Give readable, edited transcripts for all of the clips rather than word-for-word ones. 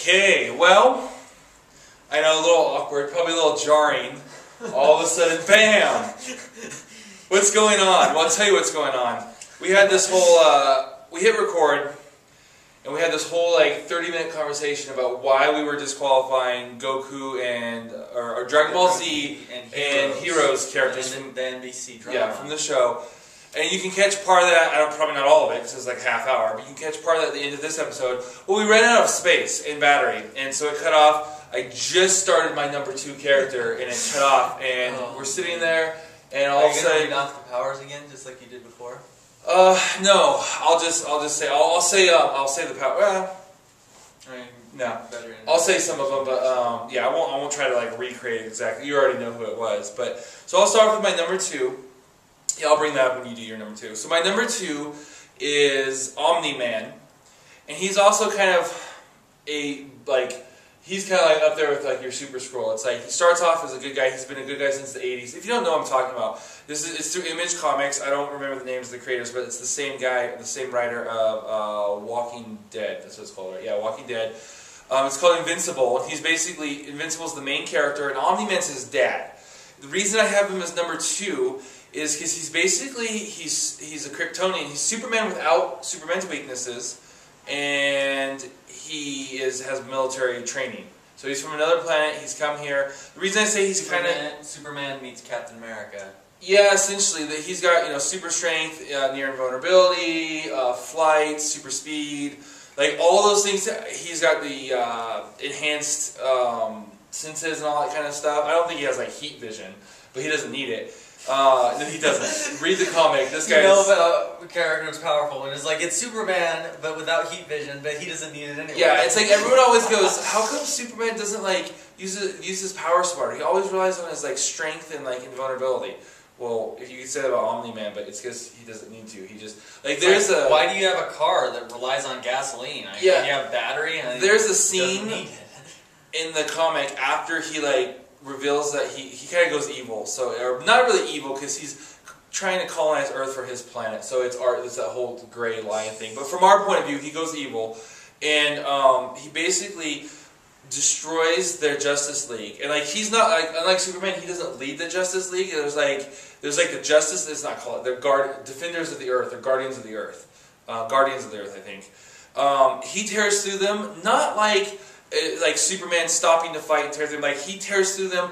Okay, well, I know, a little awkward, probably a little jarring. All of a sudden, BAM! What's going on? Well, I'll tell you what's going on. We had this whole, we hit record, and we had this whole, like, 30-minute conversation about why we were disqualifying Goku and, or Dragon Ball Z and Heroes characters from the NBC drama. Yeah, from the show. And you can catch part of that, probably not all of it, because it's like half hour, but you can catch part of that at the end of this episode. Well, we ran out of space in battery, and so it cut off. I just started my number 2 character, and it cut off, and we're sitting there, and all of a sudden... Are you going to read off the powers again, just like you did before? No. I'll say the power. Well, no. I'll say some of them, but yeah, I won't try to like recreate it exactly. You already know who it was, but so I'll start with my number 2. Yeah, I'll bring that up when you do your number 2. So my number 2 is Omni Man, and he's also kind of he's kind of like up there with like your Super Scroll. It's like he starts off as a good guy. He's been a good guy since the 80s. If you don't know what I'm talking about, it's through Image Comics. I don't remember the names of the creators, but it's the same guy, the same writer of Walking Dead. That's what it's called, right? Yeah, Walking Dead. It's called Invincible. He's basically, Invincible's the main character, and Omni Man's his dad. The reason I have him as number 2 is because he's basically, he's a Kryptonian. He's Superman without Superman's weaknesses, and he has military training. So he's from another planet, he's come here. The reason I say he's kind of... Superman meets Captain America. Yeah, essentially. He's got, super strength, near invulnerability, flight, super speed, like all those things. He's got the enhanced senses and all that kind of stuff. I don't think he has like heat vision, but he doesn't need it. No, he doesn't. Read the comic. This guy. You know about a character who's powerful, and it's like it's Superman, but without heat vision, but he doesn't need it anyway. Yeah, it's like everyone always goes, "How come Superman doesn't like use his power smarter? He always relies on his like strength and like invulnerability." Well, if you could say that about Omni Man, but it's because he doesn't need to. He just like there's a. Why do you have a car that relies on gasoline? Yeah, you have battery. And there's a scene in the comic after he like reveals that he kind of goes evil. So, or not really evil, because he's trying to colonize Earth for his planet. So it's that whole gray lion thing. But from our point of view, he goes evil, and he basically destroys their Justice League. And like he's not like, unlike Superman, he doesn't lead the Justice League. There's like the Justice. It's not called. They're Defenders of the Earth. Or Guardians of the Earth. Guardians of the Earth, I think. He tears through them, not like Superman stopping to fight and tears them. Like he tears through them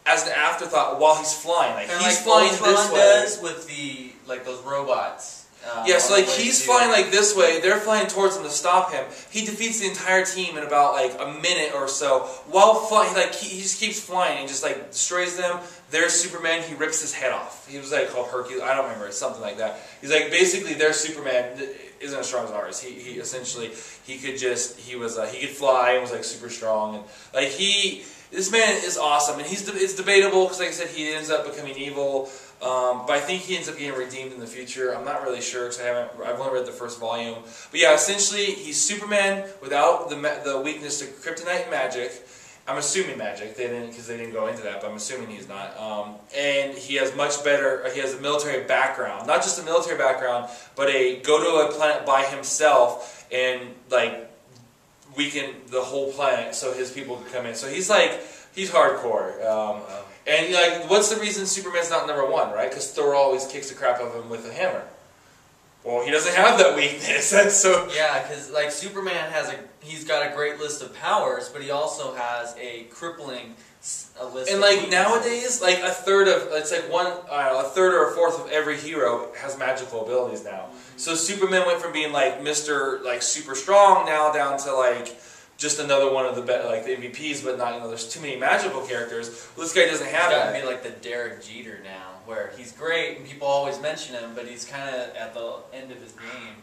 as an afterthought while he's flying. Like and he's like flying Ultron this way. Does with the those robots. Yeah, so like he's flying like this way, they're flying towards him to stop him. He defeats the entire team in about like a minute or so. While flying, like he just keeps flying and just like destroys them. There's Superman, he rips his head off. He was like called Hercules, I don't remember, it's something like that. He's like basically their Superman isn't as strong as ours. He essentially he could fly and was like super strong, and like this man is awesome, and it's debatable because like I said he ends up becoming evil. But I think he ends up getting redeemed in the future. I'm not really sure because I've only read the first volume. But yeah, essentially he's Superman without the weakness to kryptonite and magic. I'm assuming magic. They didn't go into that, but I'm assuming he's not. And he has he has a military background, not just a military background, but go to a planet by himself and like weaken the whole planet so his people can come in. So he's hardcore. And like, what's the reason Superman's not number 1, right? Because Thor always kicks the crap out of him with a hammer. Well, he doesn't have that weakness. So yeah, because like Superman he's got a great list of powers, but he also has a crippling list. And like nowadays, like a third or a fourth of every hero has magical abilities now. Mm-hmm. So Superman went from being like Mr. like super strong now down to like just another one of the MVPs, but not, there's too many magical characters. Well, this guy doesn't have that. He's got to be like the Derek Jeter now, where he's great and people always mention him, but he's kind of at the end of his game.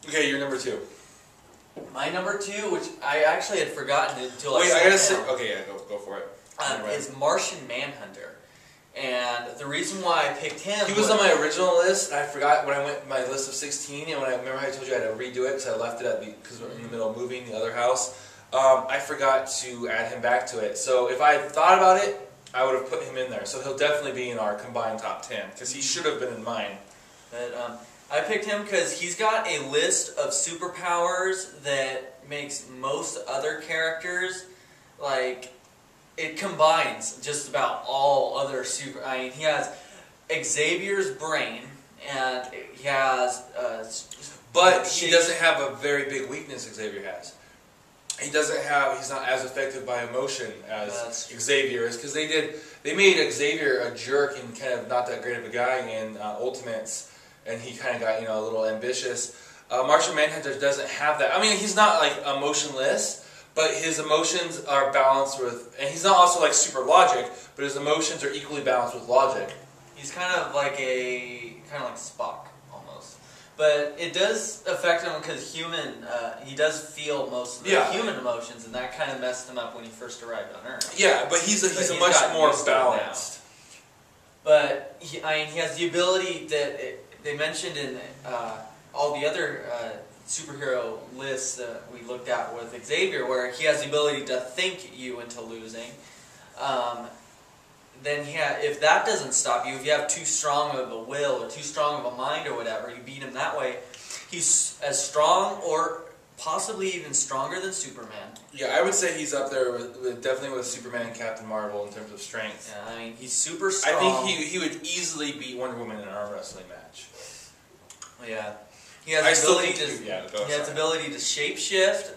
Okay, you're number 2. My number 2, which I actually had forgotten until I gotta say. Okay, yeah, go for it. Is Martian Manhunter. And the reason why I picked him... He was on my original list, and I forgot when I went my list of 16, and when I remember how I told you I had to redo it because I left it because we were in the middle of moving the other house. I forgot to add him back to it. So if I had thought about it, I would have put him in there. So he'll definitely be in our combined top 10, because he should have been in mine. But I picked him because he's got a list of superpowers that makes most other characters, like, it combines just about all other super... I mean, he has Xavier's brain, and he has... but he doesn't have a very big weakness Xavier has. He doesn't have... He's not as affected by emotion as Xavier is, because they made Xavier a jerk and kind of not that great of a guy in Ultimates, and he kind of got, a little ambitious. Martian Manhunter doesn't have that. I mean, he's not, like, emotionless, but his emotions are balanced with... And he's not also, like, super logic, but his emotions are equally balanced with logic. He's kind of like Spock, almost. But it does affect him because he does feel most of the human emotions, and that kind of messed him up when he first arrived on Earth. Yeah, but he's a much more balanced. But, he has the ability that they mentioned in all the other superhero lists that we looked at with Xavier, where he has the ability to think you into losing. Then if that doesn't stop you, if you have too strong of a will or too strong of a mind or whatever, you beat him that way, he's as strong or possibly even stronger than Superman. Yeah, I would say he's up there definitely with Superman and Captain Marvel in terms of strength. Yeah, I mean, he's super strong. I think he would easily beat Wonder Woman in an arm wrestling match. Yeah. He has the ability to shapeshift,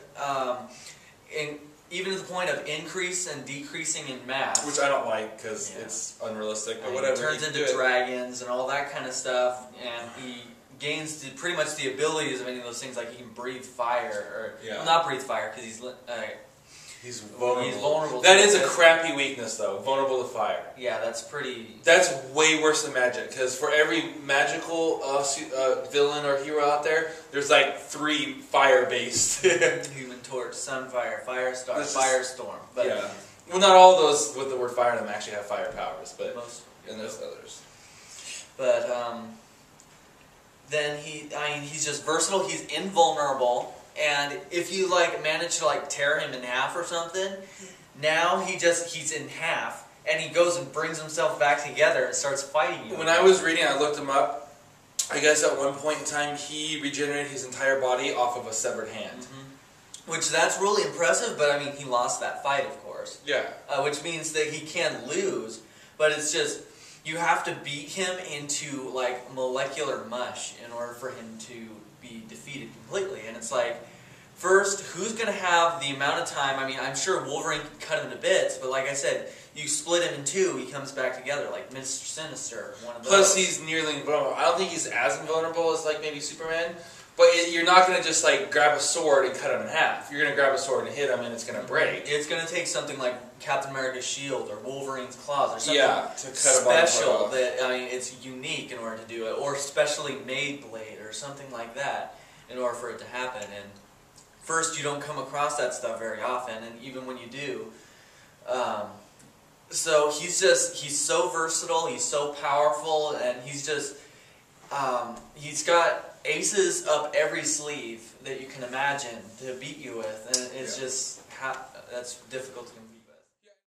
and even to the point of increase and decreasing in mass. Which I don't like because it's unrealistic, but whatever. He turns into dragons and all that kind of stuff, and he gains pretty much the abilities of any of those things, like he can breathe fire, or well, not breathe fire because he's vulnerable. He's vulnerable. That is a crappy weakness, though. Vulnerable to fire. Yeah, that's pretty... That's way worse than magic, because for every magical villain or hero out there, there's like 3 fire-based. Human Torch, Sunfire, Firestar, Firestorm. But yeah. Well, not all those with the word fire in them actually have fire powers, but and there's others. But then he's just versatile. He's invulnerable. And if you manage to tear him in half or something, now he's in half, and he goes and brings himself back together and starts fighting you. When I was reading, I looked him up. I guess at one point in time he regenerated his entire body off of a severed hand. Mm-hmm. Which that's really impressive, but I mean he lost that fight, of course. Yeah. Which means that he can lose, but it's just you have to beat him into molecular mush in order for him to be defeated completely. And it's first, who's going to have the amount of time? I mean, I'm sure Wolverine can cut him to bits, but like I said, you split him in 2, he comes back together, like Mr. Sinister, one of those. Plus, he's nearly invulnerable. I don't think he's as invulnerable as maybe Superman, but you're not going to just grab a sword and cut him in half. You're going to grab a sword and hit him, and it's going to break. It's going to take something like Captain America's shield or Wolverine's claws or something to cut special that it's unique in order to do it, or specially made blade or something like that in order for it to happen. And first, you don't come across that stuff very often, and even when you do, so he's so versatile, he's so powerful, and he's got aces up every sleeve that you can imagine to beat you with, and it's just that's difficult to